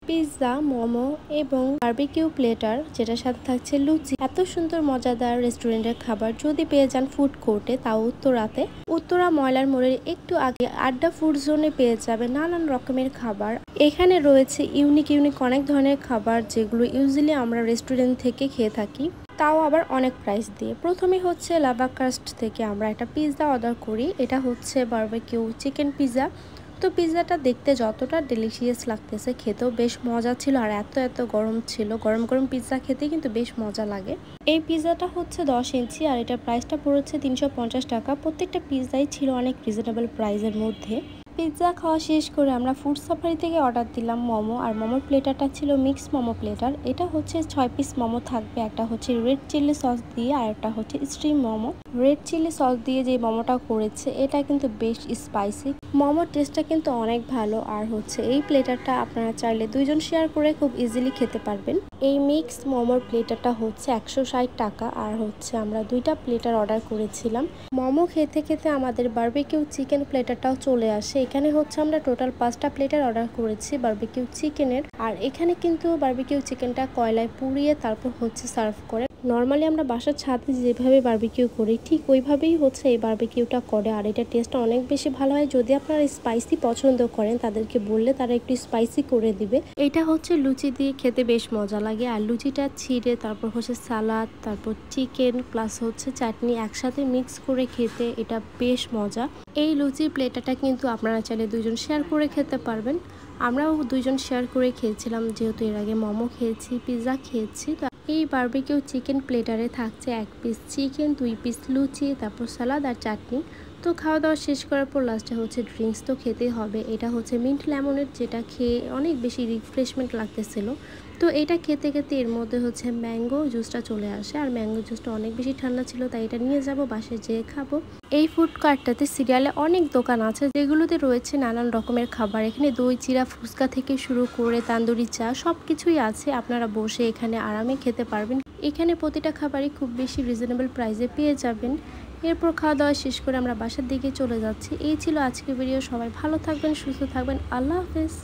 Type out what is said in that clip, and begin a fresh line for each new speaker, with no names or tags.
Pizza, momo এবং barbecue platter, যেটার সাথে থাকছে লুচি। এত সুন্দর মজাদার রেস্টুরেন্টের খাবার যদি পেয়ে যান ফুড কোর্টে, তাও উত্তরাতে। উত্তরা ময়লার মোড়ের একটু আগে আড্ডা ফুড জোনে পেয়ে যাবে নানান রকমের খাবার। এখানে রয়েছে ইউনিক অনেক ধরনের খাবার, যেগুলো ইউজুয়ালি আমরা রেস্টুরেন্ট থেকে খেয়ে থাকি, তাও আবার অনেক প্রাইস দিয়ে। প্রথমে হচ্ছে লাভা কাস্ট থেকে আমরা একটা পিৎজা অর্ডার করি। এটা হচ্ছে বারবিকিউ চিকেন পিৎজা। তো পিৎজাটা দেখতে যতটা ডেলিশিয়াস লাগতেছে, খেতেও বেশ মজা ছিল। আর এত গরম ছিল, গরম গরম পিৎজা খেতে কিন্তু বেশ মজা লাগে। এই পিৎজাটা হচ্ছে 10 ইঞ্চি আর এটার প্রাইসটা পড়েছে 350 টাকা। প্রত্যেকটা পিৎজাই ছিল অনেক রিজনেবল প্রাইসের মধ্যে। পিৎজা খাওয়া শেষ করে আমরা ফুড সাফারি থেকে অর্ডার দিলাম মোমো। আর মোমোর প্লেটারটা ছিল মিক্স মোমো প্লেটার। এটা হচ্ছে 6 পিস মোমো থাকবে। একটা হচ্ছে রেড চিলি সস দিয়ে আর একটা হচ্ছে steam momo. Red chilli sauce দিয়ে যে মোমোটা করেছে এটা কিন্তু বেশ স্পাইসি। মোমোর টেস্টটা কিন্তু অনেক ভালো। আর হচ্ছে এই প্লেটারটা আপনারা চাইলে দুইজন শেয়ার করে খুব ইজিলি খেতে পারবেন। এই মিক্স মোমোর প্লেটারটা হচ্ছে 160 টাকা। আর হচ্ছে আমরা 2টা প্লেটার অর্ডার করেছিলাম। মোমো খেতে খেতে আমাদের বারবিকিউ চিকেন প্লেটারটাও চলে আসে। এখানে হচ্ছে আমরা টোটাল 5টা প্লেটার অর্ডার করেছি বারবিকিউ চিকেনের। আর এখানে কিন্তু বারবিকিউ চিকেনটা কয়লায় পুড়িয়ে তারপর হচ্ছে সার্ভ করে। নর্মালি আমরা বাসার ছাদে যেভাবে বারবিকিউ করি ঠিক ওইভাবেই হচ্ছে এই বারবিকিউটা করে। আর এটা টেস্টটা অনেক বেশি ভালো হয়। যদি আপনারা স্পাইসি পছন্দ করেন তাদেরকে বললে তারা একটু স্পাইসি করে দিবে। এটা হচ্ছে লুচি দিয়ে খেতে বেশ মজা লাগে। আর লুচিটা ছিঁড়ে তারপর হচ্ছে সালাদ, তারপর চিকেন প্লাস হচ্ছে চাটনি একসাথে মিক্স করে খেতে এটা বেশ মজা। এই লুচির প্লেটাটা কিন্তু আপনারা চাইলে দুইজন শেয়ার করে খেতে পারবেন। আমরাও দুইজন শেয়ার করে খেয়েছিলাম, যেহেতু এর আগে মোমো খেয়েছি, পিৎজা খেয়েছি। তো এই বারবিকিউ চিকেন প্লেটারে থাকছে 1 পিস চিকেন, 2 পিস লুচি, তারপর সালাদ আর চাটনি। তো খাওয়া দাওয়া শেষ করার পর লাস্টে হচ্ছে ড্রিঙ্কস তো খেতেই হবে। এটা হচ্ছে মিন্ট লেমনের, যেটা খেয়ে অনেক বেশি রিফ্রেশমেন্ট লাগতেছিল। তো এটা খেতে খেতে এর মধ্যে হচ্ছে ম্যাঙ্গো জুসটা চলে আসে। আর ম্যাঙ্গো জুসটা অনেক বেশি ঠান্ডা ছিল, তাই এটা নিয়ে যাব বাসায় যেয়ে খাবো। এই ফুড কার্টটাতে সিরিয়ালে অনেক দোকান আছে, যেগুলোতে রয়েছে নানান রকমের খাবার। এখানে দই চিরা ফুচকা থেকে শুরু করে তান্দুরি চা সবকিছুই আছে। আপনারা বসে এখানে আরামে খেতে পারবেন। এখানে প্রতিটা খাবারই খুব বেশি রিজনেবল প্রাইসে পেয়ে যাবেন। এরপর খাওয়া দাওয়া শেষ করে আমরা বাসার দিকে চলে যাচ্ছি। এই ছিল আজকের ভিডিও। সবাই ভালো থাকবেন, সুস্থ থাকবেন। আল্লাহ হাফেজ।